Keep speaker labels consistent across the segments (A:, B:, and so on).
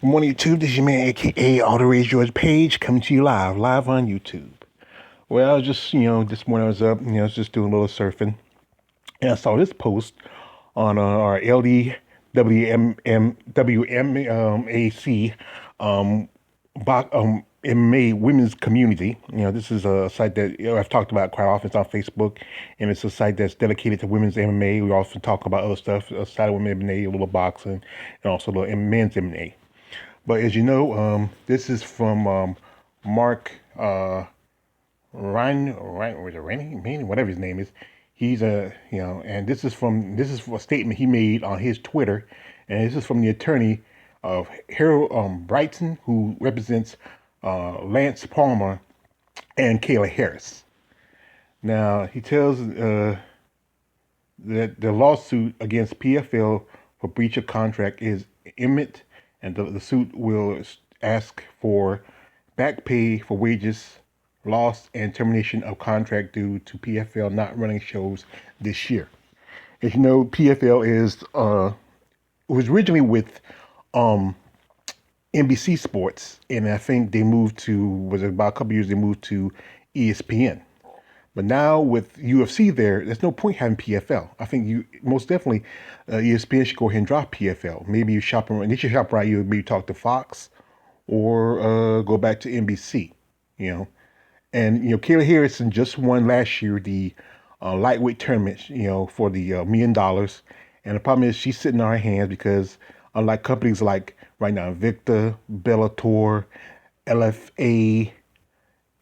A: Good morning, YouTube. This is your man, aka All the Rage George Page, coming to you live on YouTube. Well, just this morning I was up, I was just doing a little surfing, and I saw this post on our LDWMAC MMA women's community. This is a site that I've talked about quite often. It's on Facebook, and it's a site that's dedicated to women's MMA. We also talk about other stuff, aside of women's MMA, a little boxing, and also a little men's MMA. But as you know, this is from Mark was it Randy, whatever his name is. He's and this is a statement he made on his Twitter, and this is from the attorney of Harold Brighton, who represents Lance Palmer and Kayla Harris. Now he tells that the lawsuit against PFL for breach of contract is imminent, and the suit will ask for back pay for wages lost and termination of contract due to PFL not running shows this year. As you know, PFL was originally with NBC Sports, and I think they moved to, was it about a couple years, they moved to ESPN. But now with UFC there's no point having PFL. I think you most definitely ESPN should go ahead and drop PFL. Maybe you shop around. They should shop around. You maybe talk to Fox or go back to NBC. You know, and Kayla Harrison just won last year the lightweight tournament. For the $1 million. And the problem is she's sitting on her hands because unlike companies like right now Invicta, Bellator, LFA,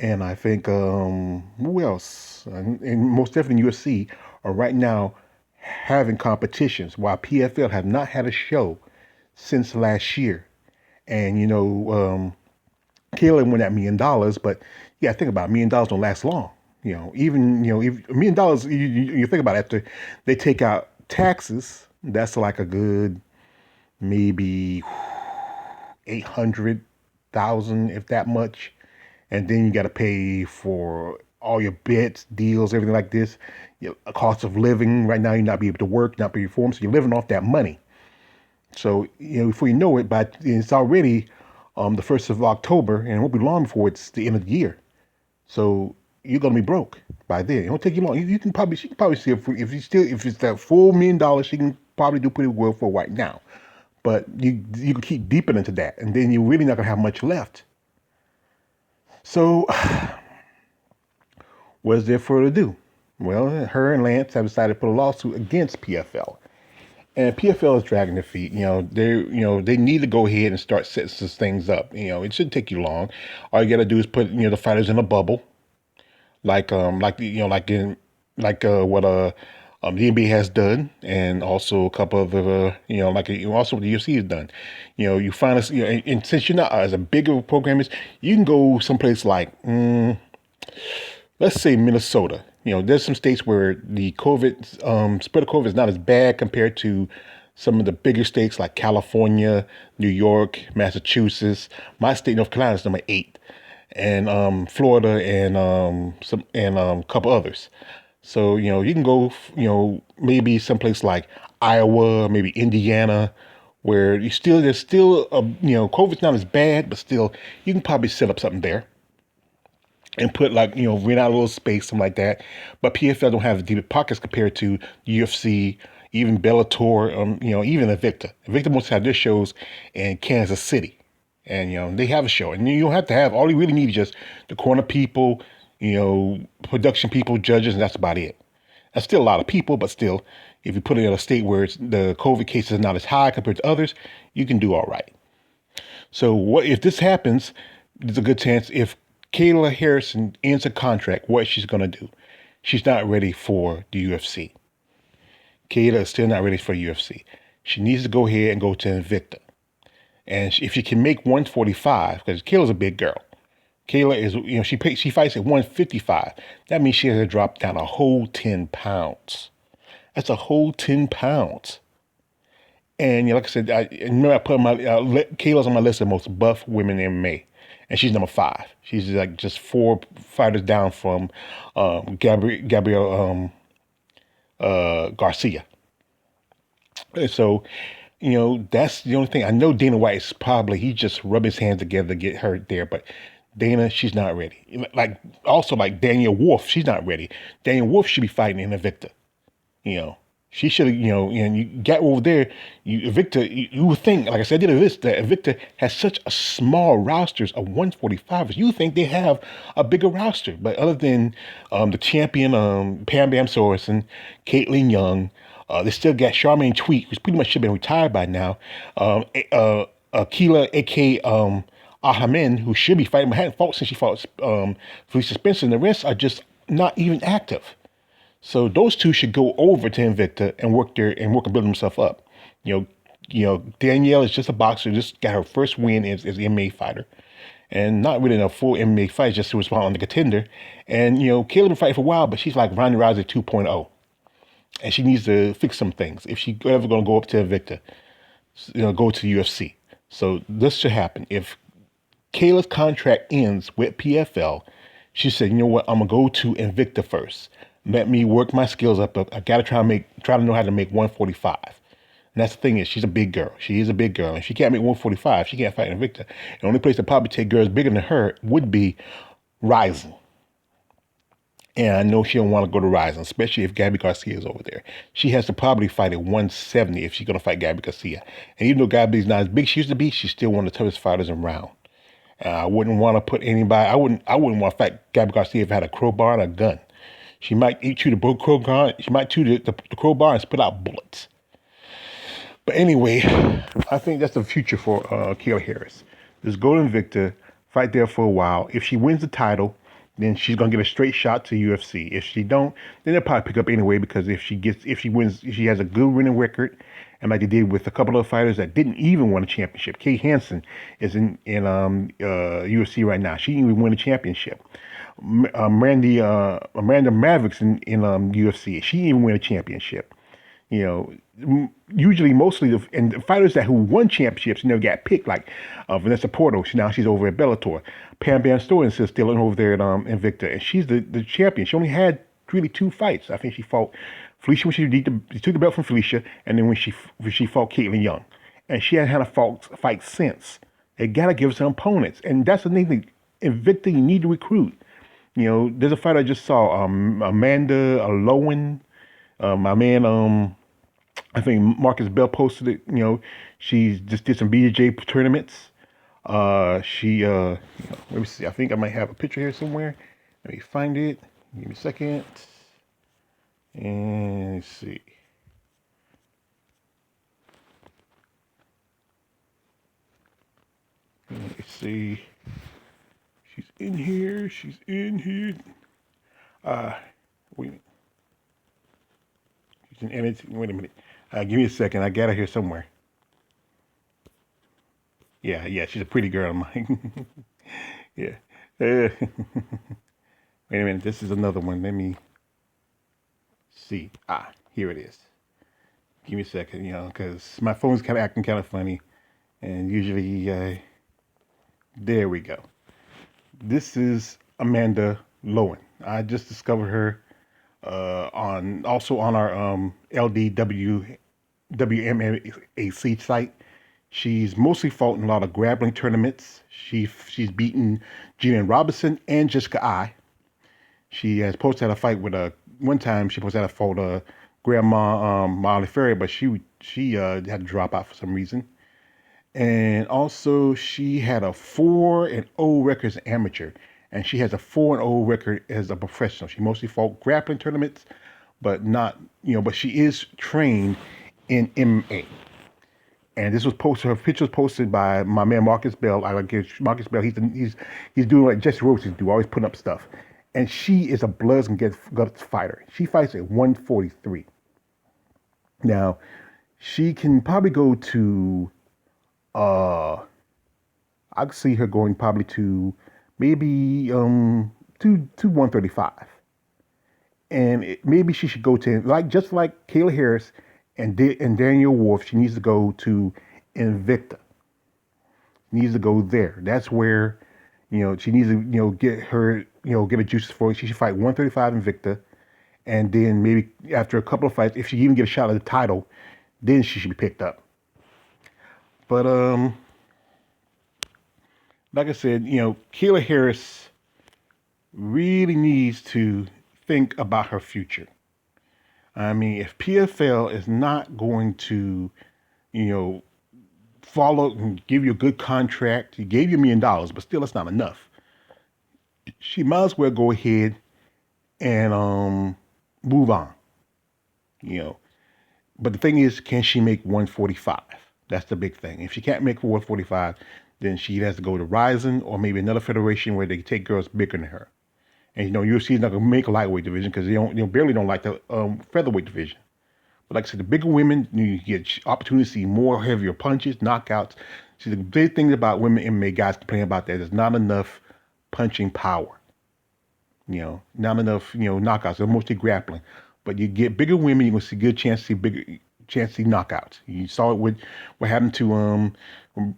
A: and I think who else? And most definitely UFC are right now having competitions, while PFL have not had a show since last year. And Kayla won that $1 million, but yeah, think about $1 million don't last long. Even if $1 million, you think about it, after they take out taxes, that's like a good maybe 800,000, if that much. And then you got to pay for all your bets, deals, everything like this. A cost of living right now, you're not be able to work, not be perform, so you're living off that money. So before you know it, but it's already the 1st of October, and it won't be long before it's the end of the year. So you're gonna be broke by then. It won't take you long. She can probably see if it's that full $1 million, she can probably do pretty well for right now. But you can keep deeper into that, and then you're really not gonna have much left. So, what is there for her to do? Well, her and Lance have decided to put a lawsuit against PFL, and PFL is dragging their feet. They need to go ahead and start setting some things up. It shouldn't take you long. All you gotta do is put the fighters in a bubble, like what the NBA has done, and also a couple of also what the UFC has done. You find us, and since you're not as a bigger program is, you can go someplace like let's say Minnesota. There's some states where the COVID spread of COVID is not as bad compared to some of the bigger states like California, New York, Massachusetts. My state, North Carolina, is number 8, and Florida, and a couple others. So you can go maybe someplace like Iowa, maybe Indiana, where there's still COVID's not as bad, but still you can probably set up something there and put rent out a little space, something like that. But PFL don't have deep pockets compared to UFC, even Bellator, even Invicta. Invicta must have their shows in Kansas City, and they have a show, and you don't have to have, all you really need is just the corner people, production people, judges, and that's about it. That's still a lot of people, but still, if you put it in a state where the COVID cases are not as high compared to others, you can do all right. So what if this happens? There's a good chance if Kayla Harrison ends a contract, what she's going to do. She's not ready for the UFC. Kayla is still not ready for UFC. She needs to go ahead and go to Invicta. And if she can make 145, because Kayla's a big girl. Kayla is, she fights at 155. That means she has to drop down a whole 10 pounds. That's a whole 10 pounds. And like I said, I remember I put Kayla's on my list of most buff women in MMA. And she's number 5. She's like just 4 fighters down from Gabriel Garcia. And so That's the only thing. I know Dana White is probably he just rub his hands together to get her there, but Dana, she's not ready. Like also like Danielle Wolf, she's not ready. Danielle Wolf should be fighting in Invicta. You know, she should have. And you get over there. Invicta, you would think, like I said, I did a list that Invicta has such a small rosters of 145ers. You think they have a bigger roster, but other than the champion, Pam Bam Sorensen, Caitlin Young. They still got Charmaine Tweet, who's pretty much should have been retired by now. Kayla, a.k.a. Ahamen, who should be fighting, but hadn't fought since she fought Felicia Spencer, and the rest are just not even active. So those two should go over to Invicta and work there and work and build themselves up. Danielle is just a boxer, just got her first win as an MMA fighter. And not really in a full MMA fight, just was on the contender. And, Kayla been fighting for a while, but she's like Ronda Rousey 2.0. And she needs to fix some things if she ever going to go up to Invicta, go to the UFC. So this should happen. If Kayla's contract ends with PFL, she said, you know what, I'm going to go to Invicta first. Let me work my skills up. I got to try to know how to make 145. And that's the thing is, she's a big girl. She is a big girl. And she can't make 145. She can't fight Invicta. The only place that probably take girls bigger than her would be Rising. And I know she don't want to go to Rising, especially if Gabby Garcia is over there. She has to probably fight at 170 if she's going to fight Gabby Garcia. And even though Gabby's not as big as she used to be, she's still one of the toughest fighters around. I wouldn't want to put anybody. I wouldn't want to fight Gabby Garcia if I had a crowbar and a gun. She might chew the crowbar. She might chew the crowbar and spit out bullets. But anyway, I think that's the future for Kayla Harris. Just go to Invicta, fight there for a while. If she wins the title, then she's gonna get a straight shot to UFC. If she don't, then they'll probably pick up anyway, because if she wins, if she has a good winning record, and like they did with a couple of fighters that didn't even win a championship. Kay Hansen is in UFC right now. She didn't even win a championship. Amanda Mavericks in UFC. She didn't even win a championship. Usually mostly the fighters who won championships never got picked, like Vanessa Porto. Now she's over at Bellator. Pam Bam Sorensen is still over there at Invicta, and she's the champion. She only had really 2 fights. I think she fought Felicia when she took the belt from Felicia, and then when she fought Caitlin Young, and she hadn't had a fight since. They gotta give us some opponents, and that's the thing. Invicta, you need to recruit. There's a fight I just saw, Amanda Lowen, my man, I think Marcus Bell posted it. She just did some BJJ tournaments. Let me see. I think I might have a picture here somewhere. Let me find it. Give me a second. And let's see. Let's see. She's in here. Wait. She's in editing. Wait a minute. Give me a second. I got her here somewhere. Yeah. She's a pretty girl. Yeah. Wait a minute. This is another one. Let me see. Here it is. Give me a second, because my phone's kind of acting kind of funny. And usually, there we go. This is Amanda Lowen. I just discovered her on our LDWMAC site. She's mostly fought in a lot of grappling tournaments. She's beaten Gina Robinson and Jessica I. She has posted a fight with one time she posted a fight Grandma Molly Ferry, but she had to drop out for some reason. And also she had a 4-0 record as an amateur, and she has a 4-0 record as a professional. She mostly fought grappling tournaments, but not, but she is trained in MMA. And this was posted. Her picture was posted by my man Marcus Bell. I like Marcus Bell. He's doing like Jesse Rhodes do, always putting up stuff. And she is a bloods and guts fighter. She fights at 143. Now, she can probably go to. I could see her going probably to maybe to 135. And maybe she should go to just like Kayla Harris and Danielle Wolf. She needs to go to Invicta. Needs to go there. That's where she needs to get her get her juices for it. She should fight 135 Invicta, and then maybe after a couple of fights, if she even get a shot at the title, then she should be picked up. But like I said, Kayla Harris really needs to think about her future. I mean, if PFL is not going to, you know, follow and give you a good contract, he gave you $1 million, but still, that's not enough. She might as well go ahead and move on. You know, but the thing is, can she make 145? That's the big thing. If she can't make 145, then she has to go to Ryzen or maybe another federation where they take girls bigger than her. And UFC is not gonna make a lightweight division because they barely don't like the featherweight division. But like I said, the bigger women, you get opportunity to see more heavier punches, knockouts. See, the big thing about women MMA guys complaining about that is not enough punching power. Not enough, knockouts. They're mostly grappling. But you get bigger women, you're gonna see good chance to see bigger chance to see knockouts. You saw it with what happened to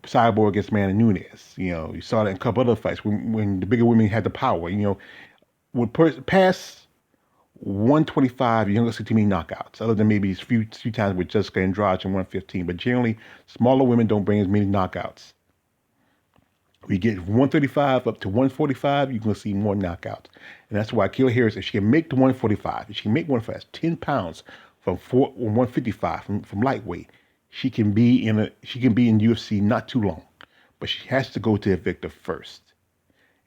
A: Cyborg against Amanda Nunes. You saw that in a couple other fights when the bigger women had the power. With past 125, you're gonna see too many knockouts, other than maybe a few times with Jessica Andrade in 115. But generally, smaller women don't bring as many knockouts. We get 135 up to 145, you're going to see more knockouts. And that's why Kayla Harris, if she can make the 145, if she can make 145, 10 pounds from 155 from lightweight, she can be in UFC not too long. But she has to go to Invicta first.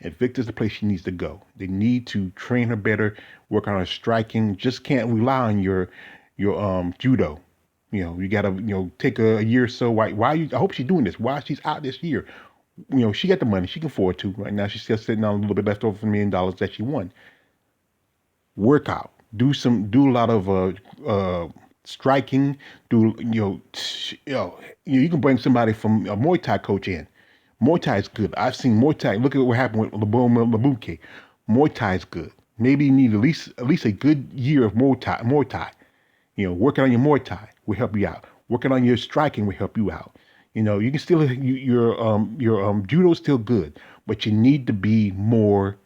A: Invicta's the place she needs to go. They need to train her better, work on her striking. Just can't rely on your judo. You gotta take a year or so. Why I hope she's doing this. Why she's out this year. She got the money. She can afford to. Right now, she's still sitting on a little bit left over from $1 million that she won. Work out. Do a lot of striking. You can bring somebody from a Muay Thai coach in. Muay Thai is good. I've seen Muay Thai. Look at what happened with Labuke. Muay Thai is good. Maybe you need at least a good year of Muay Thai. Working on your Muay Thai will help you out. Working on your striking will help you out. You can still your judo is still good, but you need to be more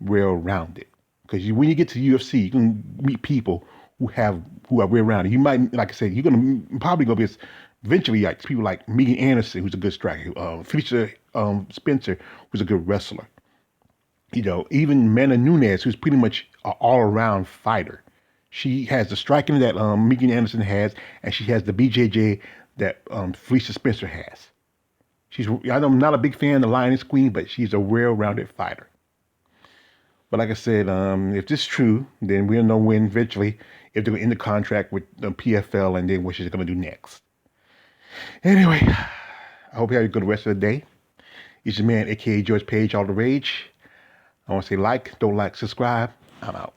A: well-rounded. Because when you get to UFC, you can meet people who are well-rounded. You might, like I said, you're probably gonna be eventually like people like Megan Anderson, who's a good striker, Felicia Spencer, who's a good wrestler. Even Amanda Nunes, who's pretty much an all-around fighter. She has the striking that Megan Anderson has, and she has the BJJ that Felicia Spencer has. I'm not a big fan of the Lioness Queen, but she's a well-rounded fighter. But like I said, if this is true, then we'll know when eventually if they're going to end the contract with the PFL and then what she's going to do next. Anyway, I hope you have a good rest of the day. It's your man, aka George Page, All the Rage. I want to say don't like, subscribe. I'm out.